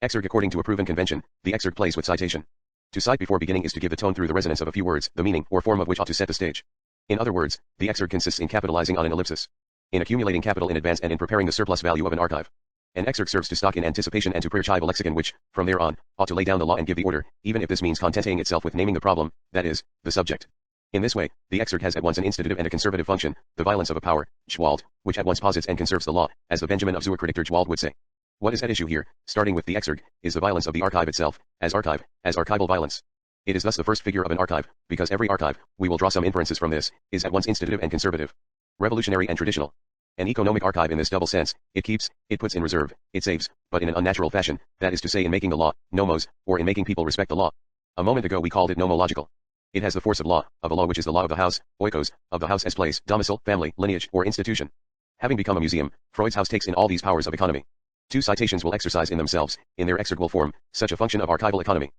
Exergue. According to a proven convention, the exergue plays with citation. To cite before beginning is to give the tone through the resonance of a few words, the meaning or form of which ought to set the stage. In other words, the exergue consists in capitalizing on an ellipsis, in accumulating capital in advance and in preparing the surplus value of an archive. An exergue serves to stock in anticipation and to pre-archive a lexicon which, from there on, ought to lay down the law and give the order, even if this means contenting itself with naming the problem, that is, the subject. In this way, the exergue has at once an institutive and a conservative function, the violence of a power, Schwald, which at once posits and conserves the law, as the Benjamin of Zurich predictor Schwald would say. What is at issue here, starting with the exergue, is the violence of the archive itself, as archival violence. It is thus the first figure of an archive, because every archive, we will draw some inferences from this, is at once institutive and conservative, revolutionary and traditional. An economic archive in this double sense, it keeps, it puts in reserve, it saves, but in an unnatural fashion, that is to say in making the law, nomos, or in making people respect the law. A moment ago we called it nomological. It has the force of a law which is the law of the house, oikos, of the house as place, domicile, family, lineage, or institution. Having become a museum, Freud's house takes in all these powers of economy. Two citations will exercise in themselves, in their exergual form, such a function of archival economy.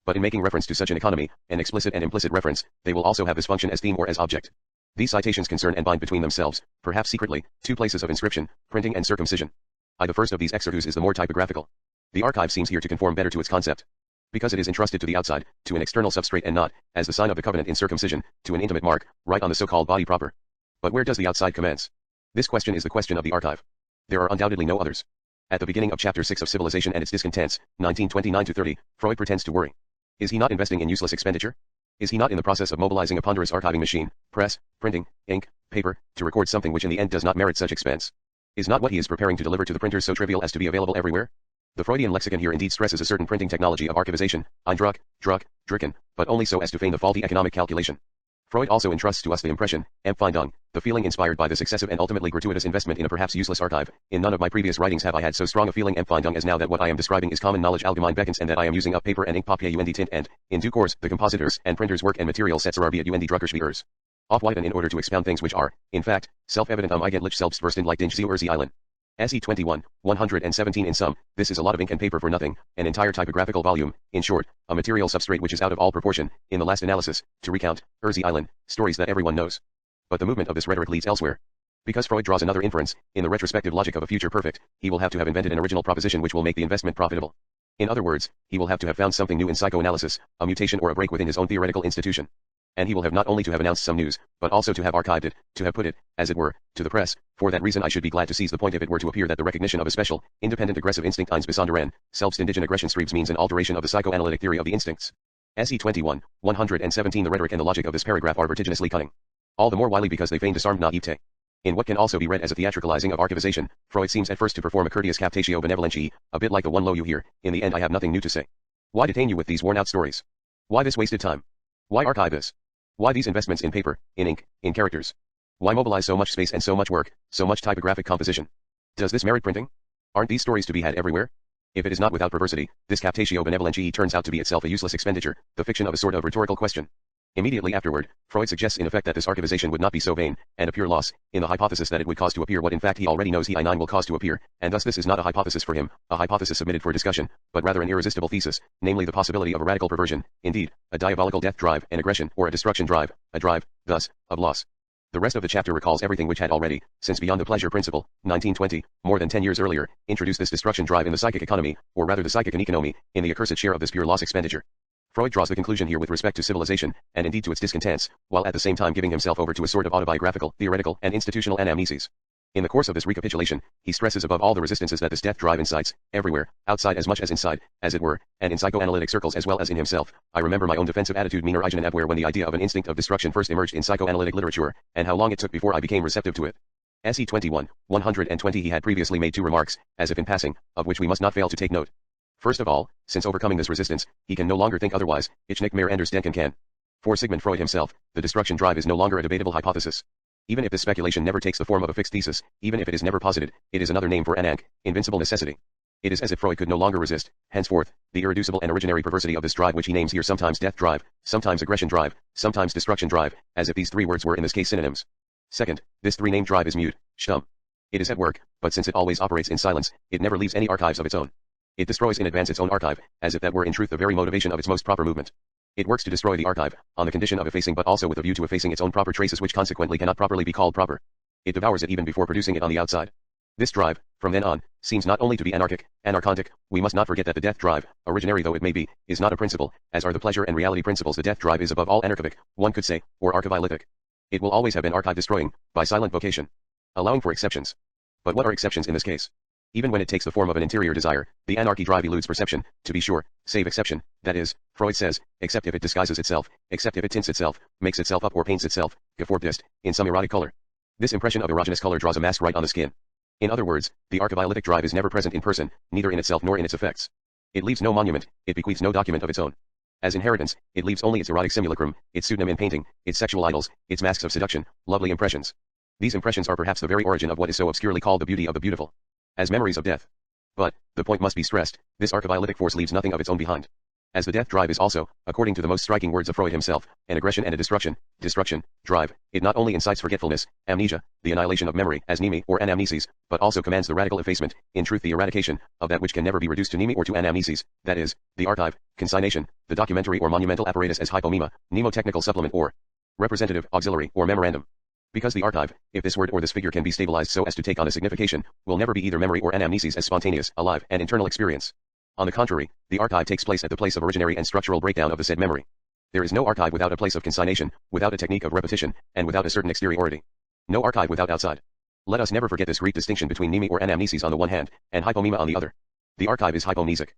But in making reference to such an economy, an explicit and implicit reference, they will also have this function as theme or as object. These citations concern and bind between themselves, perhaps secretly, two places of inscription, printing and circumcision. The first of these exergues is the more typographical. The archive seems here to conform better to its concept, because it is entrusted to the outside, to an external substrate and not, as the sign of the covenant in circumcision, to an intimate mark, right on the so-called body proper. But where does the outside commence? This question is the question of the archive. There are undoubtedly no others. At the beginning of chapter 6 of Civilization and its Discontents, 1929-30, Freud pretends to worry. Is he not investing in useless expenditure? Is he not in the process of mobilizing a ponderous archiving machine, press, printing, ink, paper, to record something which in the end does not merit such expense? Is not what he is preparing to deliver to the printers so trivial as to be available everywhere? The Freudian lexicon here indeed stresses a certain printing technology of archivization, Eindruck, Druck, Drucken, but only so as to feign the faulty economic calculation. Freud also entrusts to us the impression, Empfindung, the feeling inspired by this excessive and ultimately gratuitous investment in a perhaps useless archive. In none of my previous writings have I had so strong a feeling Empfindung as now that what I am describing is common knowledge allgemein beckons and that I am using up paper and ink papier und tint and, in due course, the compositors and printers' work and material sets are be at und Druckerschwieger's. Off-whiten in order to expound things which are, in fact, self-evident eigentlich selbstverständlich like Dinge zu erzählen. SE 21, 117 in sum, this is a lot of ink and paper for nothing, an entire typographical volume, in short, a material substrate which is out of all proportion, in the last analysis, to recount, Island, stories that everyone knows. But the movement of this rhetoric leads elsewhere. Because Freud draws another inference, in the retrospective logic of a future perfect, he will have to have invented an original proposition which will make the investment profitable. In other words, he will have to have found something new in psychoanalysis, a mutation or a break within his own theoretical institution. And he will have not only to have announced some news, but also to have archived it, to have put it, as it were, to the press. For that reason I should be glad to seize the point if it were to appear that the recognition of a special, independent aggressive instinct insbesondere selbstindigent aggression streams means an alteration of the psychoanalytic theory of the instincts. SE 21, 117 The rhetoric and the logic of this paragraph are vertiginously cunning. All the more wily because they feign disarmed naivete. In what can also be read as a theatricalizing of archivization, Freud seems at first to perform a courteous captatio benevolentiae, a bit like the one lo you hear. In the end I have nothing new to say. Why detain you with these worn-out stories? Why this wasted time? Why archive this? Why these investments in paper, in ink, in characters? Why mobilize so much space and so much work, so much typographic composition? Does this merit printing? Aren't these stories to be had everywhere? If it is not without perversity, this captatio benevolentiae turns out to be itself a useless expenditure, the fiction of a sort of rhetorical question. Immediately afterward, Freud suggests in effect that this archivization would not be so vain, and a pure loss, in the hypothesis that it would cause to appear what in fact he already knows he I9 will cause to appear, and thus this is not a hypothesis for him, a hypothesis submitted for discussion, but rather an irresistible thesis, namely the possibility of a radical perversion, indeed, a diabolical death drive, an aggression, or a destruction drive, a drive, thus, of loss. The rest of the chapter recalls everything which had already, since Beyond the Pleasure Principle, 1920, more than 10 years earlier, introduced this destruction drive in the psychic economy, or rather the psychic economy, in the accursed share of this pure loss expenditure. Freud draws the conclusion here with respect to civilization, and indeed to its discontents, while at the same time giving himself over to a sort of autobiographical, theoretical, and institutional anamnesis. In the course of this recapitulation, he stresses above all the resistances that this death drive incites, everywhere, outside as much as inside, as it were, and in psychoanalytic circles as well as in himself. I remember my own defensive attitude meaner eigenen Abwehr when the idea of an instinct of destruction first emerged in psychoanalytic literature, and how long it took before I became receptive to it. SE 21, 120 He had previously made two remarks, as if in passing, of which we must not fail to take note. First of all, since overcoming this resistance, he can no longer think otherwise, ich nicht mehr anders denken kann. For Sigmund Freud himself, the destruction drive is no longer a debatable hypothesis. Even if this speculation never takes the form of a fixed thesis, even if it is never posited, it is another name for Anank, invincible necessity. It is as if Freud could no longer resist, henceforth, the irreducible and originary perversity of this drive which he names here sometimes death drive, sometimes aggression drive, sometimes destruction drive, as if these three words were in this case synonyms. Second, this three-named drive is mute, stumm. It is at work, but since it always operates in silence, it never leaves any archives of its own. It destroys in advance its own archive, as if that were in truth the very motivation of its most proper movement. It works to destroy the archive, on the condition of effacing but also with a view to effacing its own proper traces which consequently cannot properly be called proper. It devours it even before producing it on the outside. This drive, from then on, seems not only to be anarchontic, we must not forget that the death drive, originary though it may be, is not a principle, as are the pleasure and reality principles. The death drive is above all anarchivic, one could say, or archivilytic. It will always have been archive-destroying, by silent vocation, allowing for exceptions. But what are exceptions in this case? Even when it takes the form of an interior desire, the anarchy drive eludes perception, to be sure, save exception, that is, Freud says, except if it disguises itself, except if it tints itself, makes itself up or paints itself, geformtest, in some erotic color. This impression of erogenous color draws a mask right on the skin. In other words, the archivilytic drive is never present in person, neither in itself nor in its effects. It leaves no monument, it bequeaths no document of its own. As inheritance, it leaves only its erotic simulacrum, its pseudonym in painting, its sexual idols, its masks of seduction, lovely impressions. These impressions are perhaps the very origin of what is so obscurely called the beauty of the beautiful. As memories of death. But, the point must be stressed, this archivilytic force leaves nothing of its own behind. As the death drive is also, according to the most striking words of Freud himself, an aggression and a destruction, drive, it not only incites forgetfulness, amnesia, the annihilation of memory as mneme or anamnesis, but also commands the radical effacement, in truth the eradication, of that which can never be reduced to mneme or to anamnesis, that is, the archive, consignation, the documentary or monumental apparatus as hypomema, mnemotechnical supplement or representative, auxiliary, or memorandum. Because the archive, if this word or this figure can be stabilized so as to take on a signification, will never be either memory or anamnesis as spontaneous, alive, and internal experience. On the contrary, the archive takes place at the place of originary and structural breakdown of the said memory. There is no archive without a place of consignation, without a technique of repetition, and without a certain exteriority. No archive without outside. Let us never forget this Greek distinction between mneme or anamnesis on the one hand, and hypomema on the other. The archive is hypomnesic.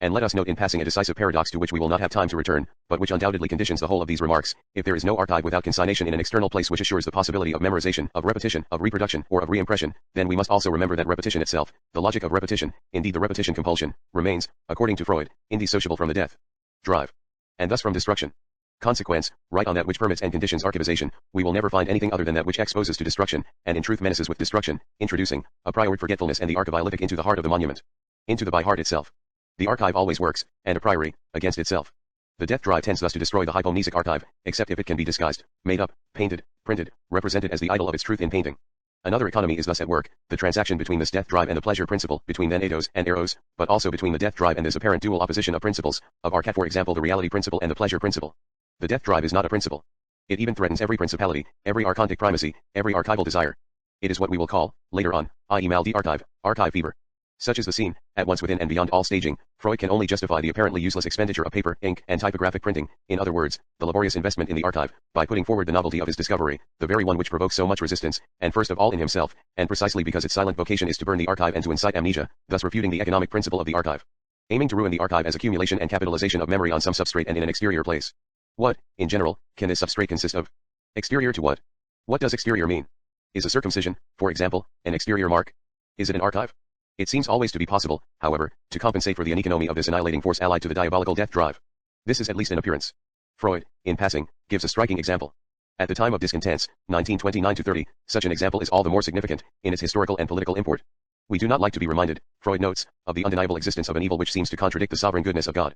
And let us note in passing a decisive paradox to which we will not have time to return, but which undoubtedly conditions the whole of these remarks. If there is no archive without consignation in an external place which assures the possibility of memorization, of repetition, of reproduction, or of reimpression, then we must also remember that repetition itself, the logic of repetition, indeed the repetition compulsion, remains, according to Freud, indissociable from the death drive, and thus from destruction. Consequence, right on that which permits and conditions archivization, we will never find anything other than that which exposes to destruction, and in truth menaces with destruction, introducing, a priori forgetfulness and the archivilytic into the heart of the monument. Into the by heart itself. The archive always works, and a priori, against itself. The death drive tends thus to destroy the hypomnesic archive, except if it can be disguised, made up, painted, printed, represented as the idol of its truth in painting. Another economy is thus at work, the transaction between this death drive and the pleasure principle, between then etos and eros, but also between the death drive and this apparent dual opposition of principles, of archat for example the reality principle and the pleasure principle. The death drive is not a principle. It even threatens every principality, every archontic primacy, every archival desire. It is what we will call, later on, i.e. mal d'archive, archive fever. Such is the scene, at once within and beyond all staging. Freud can only justify the apparently useless expenditure of paper, ink, and typographic printing, in other words, the laborious investment in the archive, by putting forward the novelty of his discovery, the very one which provokes so much resistance, and first of all in himself, and precisely because its silent vocation is to burn the archive and to incite amnesia, thus refuting the economic principle of the archive. Aiming to ruin the archive as accumulation and capitalization of memory on some substrate and in an exterior place. What, in general, can this substrate consist of? Exterior to what? What does exterior mean? Is a circumcision, for example, an exterior mark? Is it an archive? It seems always to be possible, however, to compensate for the aneconomy of this annihilating force allied to the diabolical death drive. This is at least an appearance. Freud, in passing, gives a striking example. At the time of discontents, 1929-30, such an example is all the more significant, in its historical and political import. We do not like to be reminded, Freud notes, of the undeniable existence of an evil which seems to contradict the sovereign goodness of God.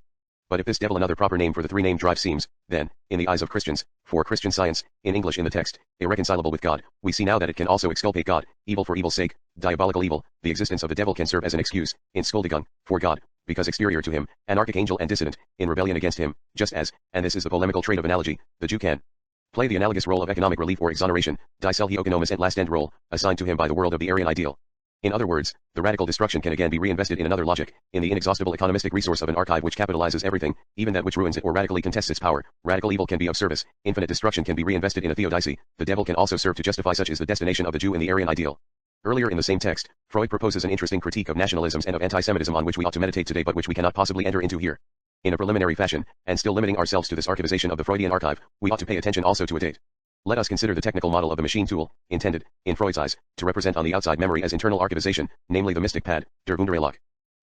But if this devil another proper name for the three-named drive seems, then, in the eyes of Christians, for Christian science, in English in the text, irreconcilable with God, we see now that it can also exculpate God, evil for evil's sake, diabolical evil, the existence of the devil can serve as an excuse, in skuldigung, for God, because exterior to him, anarchic angel and dissident, in rebellion against him, just as, and this is the polemical trait of analogy, the Jew can play the analogous role of economic relief or exoneration, dicel he oikonomos and last end role, assigned to him by the world of the Aryan ideal. In other words, the radical destruction can again be reinvested in another logic, in the inexhaustible economistic resource of an archive which capitalizes everything, even that which ruins it or radically contests its power. Radical evil can be of service, infinite destruction can be reinvested in a theodicy, the devil can also serve to justify. Such is the destination of the Jew in the Aryan ideal. Earlier in the same text, Freud proposes an interesting critique of nationalisms and of anti-Semitism on which we ought to meditate today but which we cannot possibly enter into here. In a preliminary fashion, and still limiting ourselves to this archivization of the Freudian archive, we ought to pay attention also to a date. Let us consider the technical model of the machine tool, intended, in Freud's eyes, to represent on the outside memory as internal archivization, namely the mystic pad, der Wunderloch.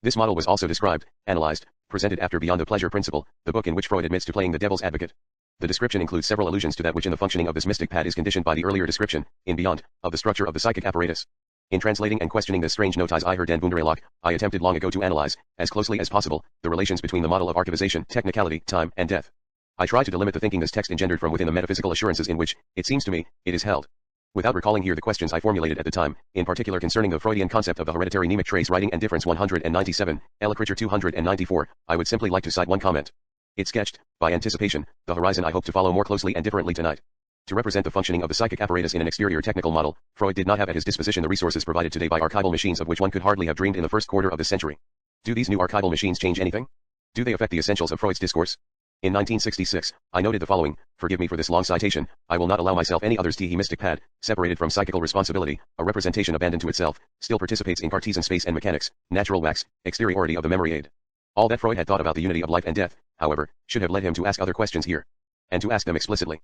This model was also described, analyzed, presented after Beyond the Pleasure Principle, the book in which Freud admits to playing the devil's advocate. The description includes several allusions to that which in the functioning of this mystic pad is conditioned by the earlier description, in Beyond, of the structure of the psychic apparatus. In translating and questioning this strange notice I heard den Wunderloch, I attempted long ago to analyze, as closely as possible, the relations between the model of archivization, technicality, time, and death. I try to delimit the thinking this text engendered from within the metaphysical assurances in which, it seems to me, it is held. Without recalling here the questions I formulated at the time, in particular concerning the Freudian concept of the hereditary mnemic trace writing and difference 197, Literature 294, I would simply like to cite one comment. It sketched, by anticipation, the horizon I hope to follow more closely and differently tonight. To represent the functioning of the psychic apparatus in an exterior technical model, Freud did not have at his disposition the resources provided today by archival machines of which one could hardly have dreamed in the first quarter of this century. Do these new archival machines change anything? Do they affect the essentials of Freud's discourse? In 1966, I noted the following: forgive me for this long citation, I will not allow myself any others. He mystic pad, separated from psychical responsibility, a representation abandoned to itself, still participates in Cartesian space and mechanics, natural wax, exteriority of the memory aid. All that Freud had thought about the unity of life and death, however, should have led him to ask other questions here. And to ask them explicitly.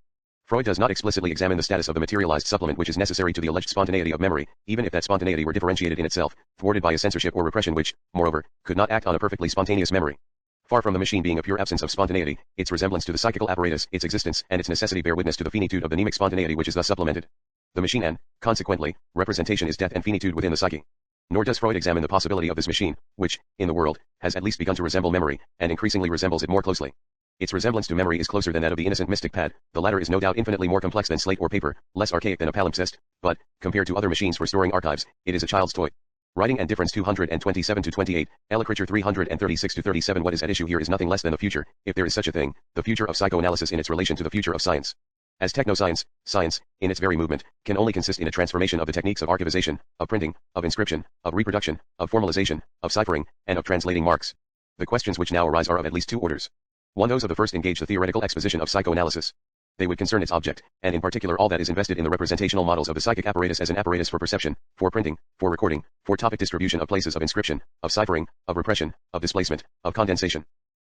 Freud does not explicitly examine the status of the materialized supplement which is necessary to the alleged spontaneity of memory, even if that spontaneity were differentiated in itself, thwarted by a censorship or repression which, moreover, could not act on a perfectly spontaneous memory. Far from the machine being a pure absence of spontaneity, its resemblance to the psychical apparatus, its existence, and its necessity bear witness to the finitude of the mnemic spontaneity which is thus supplemented. The machine and, consequently, representation is death and finitude within the psyche. Nor does Freud examine the possibility of this machine, which, in the world, has at least begun to resemble memory, and increasingly resembles it more closely. Its resemblance to memory is closer than that of the innocent mystic pad, the latter is no doubt infinitely more complex than slate or paper, less archaic than a palimpsest, but, compared to other machines for storing archives, it is a child's toy. Writing and Difference 227-28, Literature 336-37. What is at issue here is nothing less than the future, if there is such a thing, the future of psychoanalysis in its relation to the future of science. As technoscience, science, in its very movement, can only consist in a transformation of the techniques of archivization, of printing, of inscription, of reproduction, of formalization, of ciphering, and of translating marks. The questions which now arise are of at least two orders. One, those of the first engage the theoretical exposition of psychoanalysis. They would concern its object, and in particular all that is invested in the representational models of the psychic apparatus as an apparatus for perception, for printing, for recording, for topic distribution of places of inscription, of ciphering, of repression, of displacement, of condensation.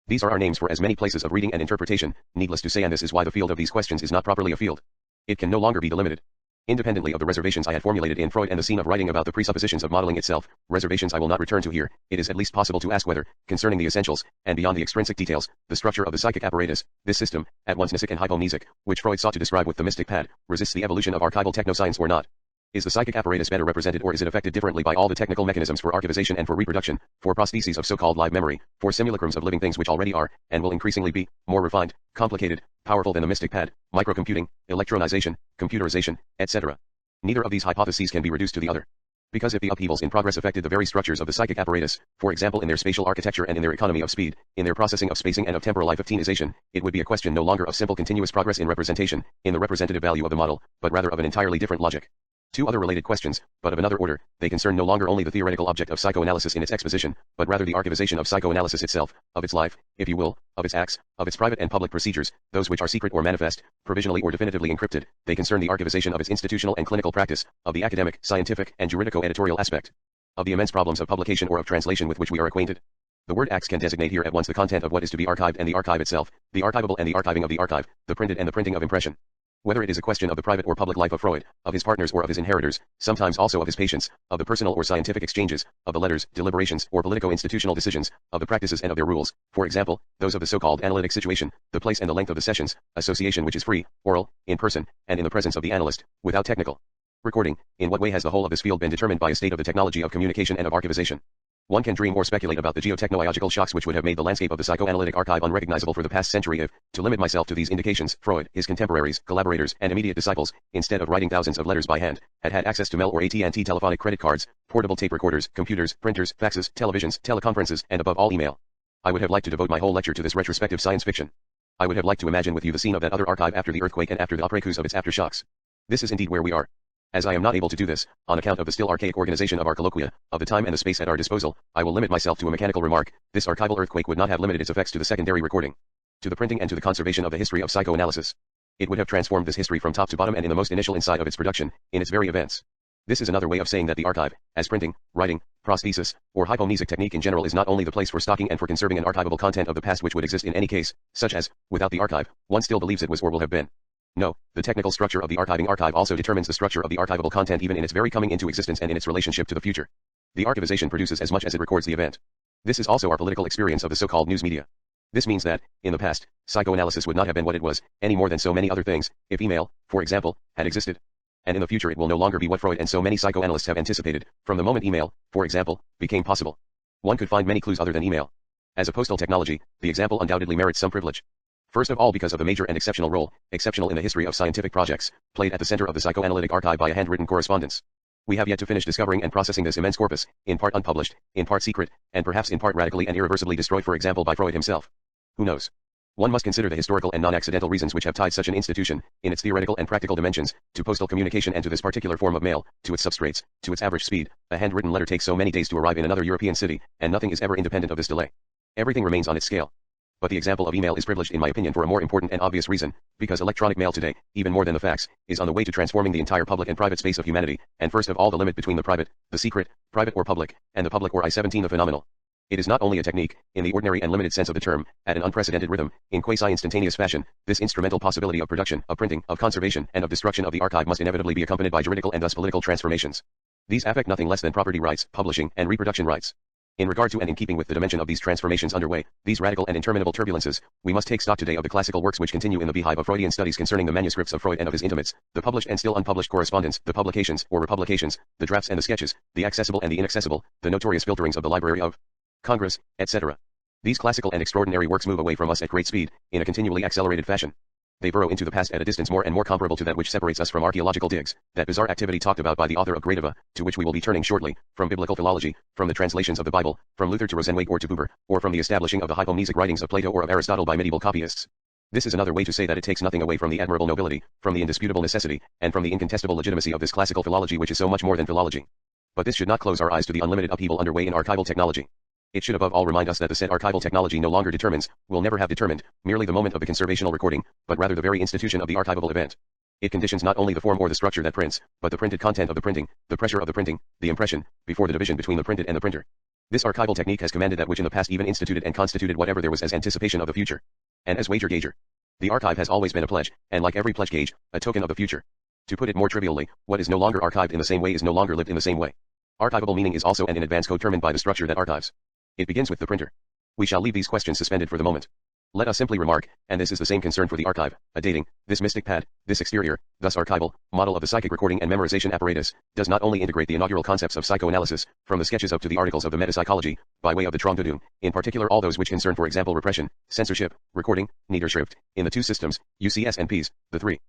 These are our names for as many places of reading and interpretation, needless to say, and this is why the field of these questions is not properly a field. It can no longer be delimited. Independently of the reservations I had formulated in Freud and the scene of writing about the presuppositions of modeling itself, reservations I will not return to here, it is at least possible to ask whether, concerning the essentials, and beyond the extrinsic details, the structure of the psychic apparatus, this system, at once mnesic and hypomnesic, which Freud sought to describe with the mystic pad, resists the evolution of archival technoscience or not. Is the psychic apparatus better represented or is it affected differently by all the technical mechanisms for archivization and for reproduction, for prostheses of so-called live memory, for simulacrums of living things which already are, and will increasingly be, more refined, complicated, powerful than the mystic pad, microcomputing, electronization, computerization, etc. Neither of these hypotheses can be reduced to the other. Because if the upheavals in progress affected the very structures of the psychic apparatus, for example in their spatial architecture and in their economy of speed, in their processing of spacing and of temporal life-15ization, it would be a question no longer of simple continuous progress in representation, in the representative value of the model, but rather of an entirely different logic. Two other related questions, but of another order, they concern no longer only the theoretical object of psychoanalysis in its exposition, but rather the archivization of psychoanalysis itself, of its life, if you will, of its acts, of its private and public procedures, those which are secret or manifest, provisionally or definitively encrypted. They concern the archivization of its institutional and clinical practice, of the academic, scientific, and juridico-editorial aspect, of the immense problems of publication or of translation with which we are acquainted. The word acts can designate here at once the content of what is to be archived and the archive itself, the archivable and the archiving of the archive, the printed and the printing of impression. Whether it is a question of the private or public life of Freud, of his partners or of his inheritors, sometimes also of his patients, of the personal or scientific exchanges, of the letters, deliberations, or politico-institutional decisions, of the practices and of their rules, for example, those of the so-called analytic situation, the place and the length of the sessions, association which is free, oral, in person, and in the presence of the analyst, without technical recording, in what way has the whole of this field been determined by a state of the technology of communication and of archivization? One can dream or speculate about the geotechnological shocks which would have made the landscape of the psychoanalytic archive unrecognizable for the past century if, to limit myself to these indications, Freud, his contemporaries, collaborators, and immediate disciples, instead of writing thousands of letters by hand, had had access to mail or AT&T telephonic credit cards, portable tape recorders, computers, printers, faxes, televisions, teleconferences, and above all email. I would have liked to devote my whole lecture to this retrospective science fiction. I would have liked to imagine with you the scene of that other archive after the earthquake and after the après-coups of its aftershocks. This is indeed where we are. As I am not able to do this, on account of the still archaic organization of our colloquia, of the time and the space at our disposal, I will limit myself to a mechanical remark. This archival earthquake would not have limited its effects to the secondary recording, to the printing and to the conservation of the history of psychoanalysis. It would have transformed this history from top to bottom and in the most initial insight of its production, in its very events. This is another way of saying that the archive, as printing, writing, prosthesis, or hypomnesic technique in general is not only the place for stocking and for conserving an archivable content of the past which would exist in any case, such as, without the archive, one still believes it was or will have been. No, the technical structure of the archiving archive also determines the structure of the archivable content even in its very coming into existence and in its relationship to the future. The archivization produces as much as it records the event. This is also our political experience of the so-called news media. This means that, in the past, psychoanalysis would not have been what it was, any more than so many other things, if email, for example, had existed. And in the future it will no longer be what Freud and so many psychoanalysts have anticipated, from the moment email, for example, became possible. One could find many clues other than email. As a postal technology, the example undoubtedly merits some privilege. First of all because of the major and exceptional role, exceptional in the history of scientific projects, played at the center of the psychoanalytic archive by a handwritten correspondence. We have yet to finish discovering and processing this immense corpus, in part unpublished, in part secret, and perhaps in part radically and irreversibly destroyed, for example by Freud himself. Who knows? One must consider the historical and non-accidental reasons which have tied such an institution, in its theoretical and practical dimensions, to postal communication and to this particular form of mail, to its substrates, to its average speed. A handwritten letter takes so many days to arrive in another European city, and nothing is ever independent of this delay. Everything remains on its scale. But the example of email is privileged in my opinion for a more important and obvious reason, because electronic mail today, even more than the fax, is on the way to transforming the entire public and private space of humanity, and first of all the limit between the private, the secret, private or public, and the public or I-17 the phenomenal. It is not only a technique, in the ordinary and limited sense of the term, at an unprecedented rhythm, in quasi-instantaneous fashion, this instrumental possibility of production, of printing, of conservation, and of destruction of the archive must inevitably be accompanied by juridical and thus political transformations. These affect nothing less than property rights, publishing, and reproduction rights. In regard to and in keeping with the dimension of these transformations underway, these radical and interminable turbulences, we must take stock today of the classical works which continue in the beehive of Freudian studies concerning the manuscripts of Freud and of his intimates, the published and still unpublished correspondence, the publications, or republications, the drafts and the sketches, the accessible and the inaccessible, the notorious filterings of the Library of Congress, etc. These classical and extraordinary works move away from us at great speed, in a continually accelerated fashion. They burrow into the past at a distance more and more comparable to that which separates us from archaeological digs, that bizarre activity talked about by the author of Gradiva, to which we will be turning shortly, from biblical philology, from the translations of the Bible, from Luther to Rosenweg or to Buber, or from the establishing of the hypomnesic writings of Plato or of Aristotle by medieval copyists. This is another way to say that it takes nothing away from the admirable nobility, from the indisputable necessity, and from the incontestable legitimacy of this classical philology which is so much more than philology. But this should not close our eyes to the unlimited upheaval underway in archival technology. It should above all remind us that the said archival technology no longer determines, will never have determined, merely the moment of the conservational recording, but rather the very institution of the archivable event. It conditions not only the form or the structure that prints, but the printed content of the printing, the pressure of the printing, the impression, before the division between the printed and the printer. This archival technique has commanded that which in the past even instituted and constituted whatever there was as anticipation of the future. And as wager gauger. The archive has always been a pledge, and like every pledge gauge, a token of the future. To put it more trivially, what is no longer archived in the same way is no longer lived in the same way. Archivable meaning is also and in advance codetermined by the structure that archives. It begins with the printer. We shall leave these questions suspended for the moment. Let us simply remark, and this is the same concern for the archive, a dating, this mystic pad, this exterior, thus archival, model of the psychic recording and memorization apparatus, does not only integrate the inaugural concepts of psychoanalysis, from the sketches up to the articles of the metapsychology, by way of the Traum de Doom, in particular all those which concern for example repression, censorship, recording, Niederschrift, in the two systems, UCS and Ps, the 3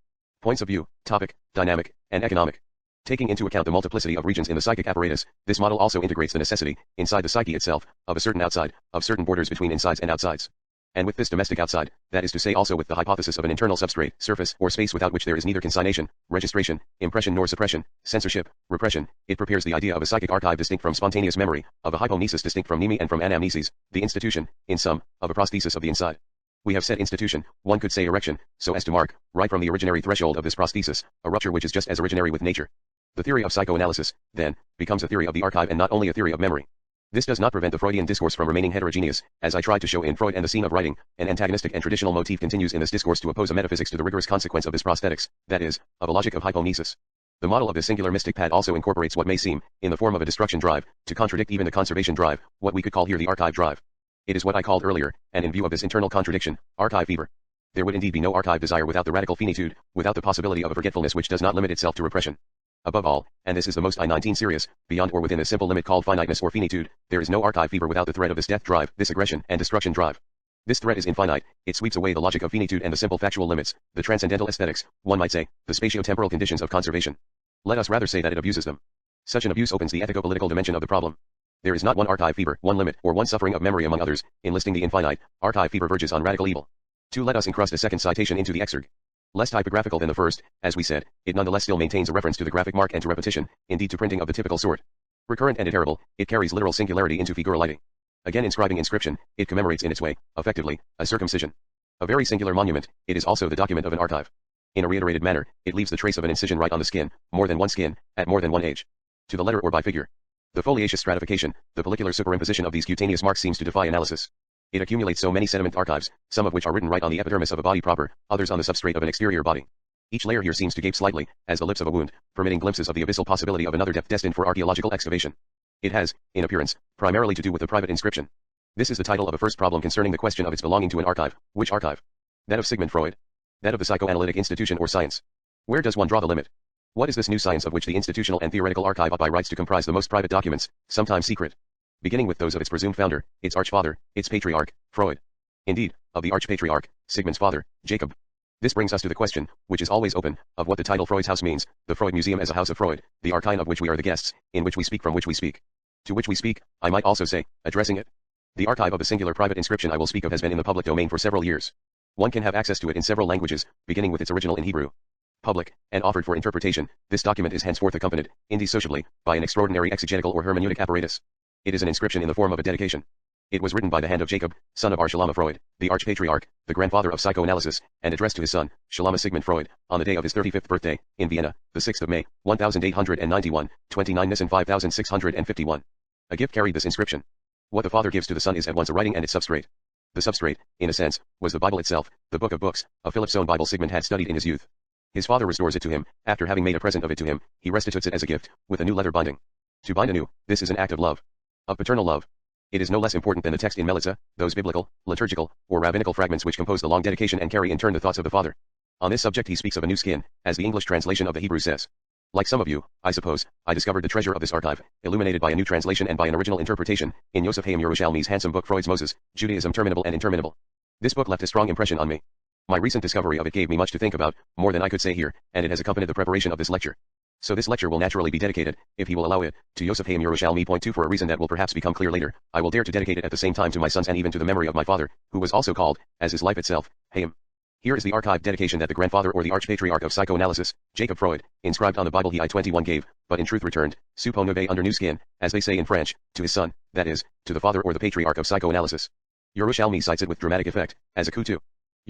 points of view, topic, dynamic, and economic. Taking into account the multiplicity of regions in the psychic apparatus, this model also integrates the necessity, inside the psyche itself, of a certain outside, of certain borders between insides and outsides. And with this domestic outside, that is to say also with the hypothesis of an internal substrate, surface, or space without which there is neither consignation, registration, impression nor suppression, censorship, repression, it prepares the idea of a psychic archive distinct from spontaneous memory, of a hypomnesis distinct from mneme and from anamnesis, the institution, in sum, of a prosthesis of the inside. We have said institution, one could say erection, so as to mark, right from the originary threshold of this prosthesis, a rupture which is just as originary with nature. The theory of psychoanalysis, then, becomes a theory of the archive and not only a theory of memory. This does not prevent the Freudian discourse from remaining heterogeneous, as I tried to show in Freud and the Scene of Writing. An antagonistic and traditional motif continues in this discourse to oppose a metaphysics to the rigorous consequence of this prosthetics, that is, of a logic of hypomnesis. The model of this singular mystic pad also incorporates what may seem, in the form of a destruction drive, to contradict even the conservation drive, what we could call here the archive drive. It is what I called earlier, and in view of this internal contradiction, archive fever. There would indeed be no archive desire without the radical finitude, without the possibility of a forgetfulness which does not limit itself to repression. Above all, and this is the most I-19 serious, beyond or within a simple limit called finiteness or finitude, there is no archive fever without the threat of this death drive, this aggression and destruction drive. This threat is infinite, it sweeps away the logic of finitude and the simple factual limits, the transcendental aesthetics, one might say, the spatio-temporal conditions of conservation. Let us rather say that it abuses them. Such an abuse opens the ethico-political dimension of the problem. There is not one archive fever, one limit, or one suffering of memory among others, in listing the infinite, archive fever verges on radical evil. 2. Let us incrust a second citation into the Exergue. Less typographical than the first, as we said, it nonetheless still maintains a reference to the graphic mark and to repetition, indeed to printing of the typical sort. Recurrent and iterable, it carries literal singularity into figuraliting. Again inscribing inscription, it commemorates in its way, effectively, a circumcision. A very singular monument, it is also the document of an archive. In a reiterated manner, it leaves the trace of an incision right on the skin, more than one skin, at more than one age. To the letter or by figure. The foliaceous stratification, the follicular superimposition of these cutaneous marks seems to defy analysis. It accumulates so many sediment archives, some of which are written right on the epidermis of a body proper, others on the substrate of an exterior body. Each layer here seems to gape slightly, as the lips of a wound, permitting glimpses of the abyssal possibility of another depth destined for archaeological excavation. It has, in appearance, primarily to do with the private inscription. This is the title of a first problem concerning the question of its belonging to an archive. Which archive? That of Sigmund Freud? That of the psychoanalytic institution or science? Where does one draw the limit? What is this new science of which the institutional and theoretical archive ought by rights to comprise the most private documents, sometimes secret? Beginning with those of its presumed founder, its archfather, its patriarch, Freud. Indeed, of the archpatriarch, Sigmund's father, Jacob. This brings us to the question, which is always open, of what the title Freud's house means, the Freud Museum as a house of Freud, the archine of which we are the guests, in which we speak from which we speak. To which we speak, I might also say, addressing it. The archive of the singular private inscription I will speak of has been in the public domain for several years. One can have access to it in several languages, beginning with its original in Hebrew. Public, and offered for interpretation, this document is henceforth accompanied, indissociably, by an extraordinary exegetical or hermeneutic apparatus. It is an inscription in the form of a dedication. It was written by the hand of Jacob, son of our Shalom Freud, the archpatriarch, the grandfather of psychoanalysis, and addressed to his son, Shalom Sigmund Freud, on the day of his 35th birthday, in Vienna, the 6th of May, 1891, 29 Nisan 5651. A gift carried this inscription. What the father gives to the son is at once a writing and its substrate. The substrate, in a sense, was the Bible itself, the book of books, a Philip's own Bible Sigmund had studied in his youth. His father restores it to him, after having made a present of it to him, he restitutes it as a gift, with a new leather binding. To bind anew, this is an act of love. Of paternal love. It is no less important than the text in Melitza, those biblical, liturgical, or rabbinical fragments which compose the long dedication and carry in turn the thoughts of the father. On this subject he speaks of a new skin, as the English translation of the Hebrew says. Like some of you, I suppose, I discovered the treasure of this archive, illuminated by a new translation and by an original interpretation, in Yosef Haim Yerushalmi's handsome book Freud's Moses, Judaism Terminable and Interminable. This book left a strong impression on me. My recent discovery of it gave me much to think about, more than I could say here, and it has accompanied the preparation of this lecture. So this lecture will naturally be dedicated, if he will allow it, to Yosef Haim Yerushalmi. Point 2 for a reason that will perhaps become clear later. I will dare to dedicate it at the same time to my sons and even to the memory of my father, who was also called, as his life itself, Haim. Here is the archived dedication that the grandfather or the archpatriarch of psychoanalysis, Jacob Freud, inscribed on the Bible he I-21 gave, but in truth returned, sous peau neuve under new skin, as they say in French, to his son, that is, to the father or the patriarch of psychoanalysis. Yerushalmi cites it with dramatic effect, as a coup to.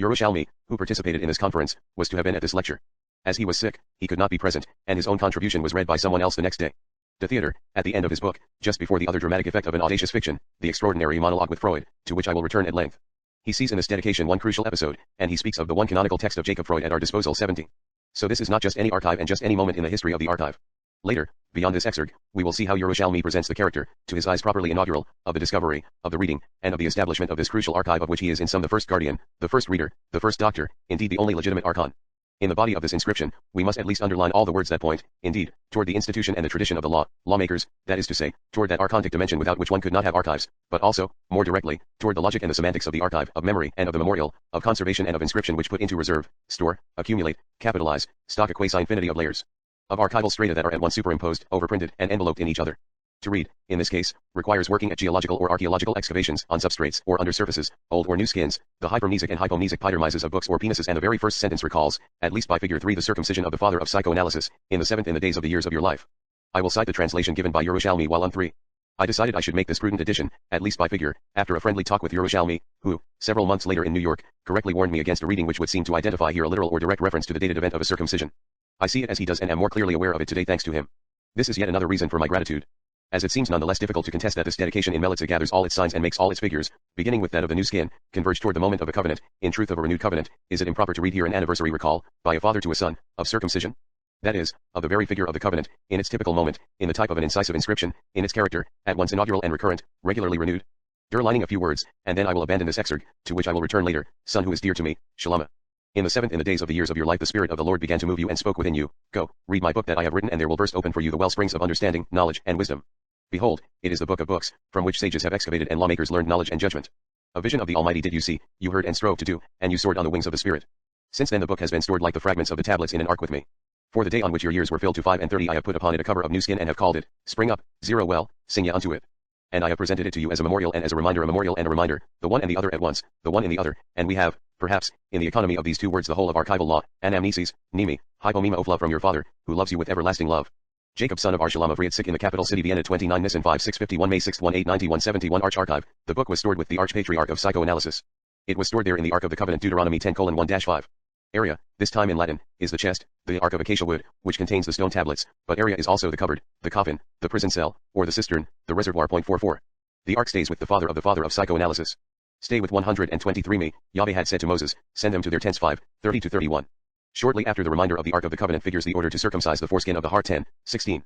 Yerushalmi, who participated in this conference, was to have been at this lecture. As he was sick, he could not be present, and his own contribution was read by someone else the next day. The theater, at the end of his book, just before the other dramatic effect of an audacious fiction, the extraordinary monologue with Freud, to which I will return at length. He sees in this dedication one crucial episode, and he speaks of the one canonical text of Jacob Freud at our disposal 70. So this is not just any archive and just any moment in the history of the archive. Later, beyond this exergue, we will see how Yerushalmi presents the character, to his eyes properly inaugural, of the discovery, of the reading, and of the establishment of this crucial archive of which he is in sum the first guardian, the first reader, the first doctor, indeed the only legitimate archon. In the body of this inscription, we must at least underline all the words that point, indeed, toward the institution and the tradition of the law, lawmakers, that is to say, toward that archontic dimension without which one could not have archives, but also, more directly, toward the logic and the semantics of the archive, of memory and of the memorial, of conservation and of inscription which put into reserve, store, accumulate, capitalize, stock a quasi-infinity of layers. Of archival strata that are at once superimposed, overprinted, and enveloped in each other. To read, in this case, requires working at geological or archaeological excavations on substrates or under surfaces, old or new skins, the hypermnesic and hypomnesic epidermises of books or penises, and the very first sentence recalls, at least by figure 3, the circumcision of the father of psychoanalysis, in the 7th in the days of the years of your life. I will cite the translation given by Yerushalmi while on 3. I decided I should make this prudent addition, at least by figure, after a friendly talk with Yerushalmi, who, several months later in New York, correctly warned me against a reading which would seem to identify here a literal or direct reference to the dated event of a circumcision. I see it as he does and am more clearly aware of it today thanks to him. This is yet another reason for my gratitude. As it seems none the less difficult to contest that this dedication in Melitza gathers all its signs and makes all its figures, beginning with that of the new skin, converge toward the moment of a covenant, in truth of a renewed covenant, is it improper to read here an anniversary recall, by a father to a son, of circumcision? That is, of the very figure of the covenant, in its typical moment, in the type of an incisive inscription, in its character, at once inaugural and recurrent, regularly renewed. Underlining a few words, and then I will abandon this exergue, to which I will return later, son who is dear to me, Shalom. In the 7th in the days of the years of your life the Spirit of the Lord began to move you and spoke within you, go, read my book that I have written and there will burst open for you the well springs of understanding, knowledge, and wisdom. Behold, it is the book of books, from which sages have excavated and lawmakers learned knowledge and judgment. A vision of the Almighty did you see, you heard and strove to do, and you soared on the wings of the Spirit. Since then the book has been stored like the fragments of the tablets in an ark with me. For the day on which your years were filled to 5 and 30 I have put upon it a cover of new skin and have called it, Spring Up, 0 Well, sing ye unto it. And I have presented it to you as a memorial and as a reminder, a memorial and a reminder, the one and the other at once, the one in the other, and we have, perhaps, in the economy of these two words the whole of archival law, anamnesis, nemi, hypomema of love from your father, who loves you with everlasting love. Jacob son of Arshalam of Rietzik in the capital city Vienna 29 Nisan 5651 May 6 1891 Arch Archive. The book was stored with the archpatriarch of psychoanalysis. It was stored there in the Ark of the Covenant Deuteronomy 10:1-5. Area, this time in Latin, is the chest, the ark of acacia wood, which contains the stone tablets, but area is also the cupboard, the coffin, the prison cell, or the cistern, the reservoir. 44. The ark stays with the father of psychoanalysis. Stay with 123 me, Yahweh had said to Moses, send them to their tents 5:30-31. Shortly after the reminder of the Ark of the Covenant figures the order to circumcise the foreskin of the heart 10:16.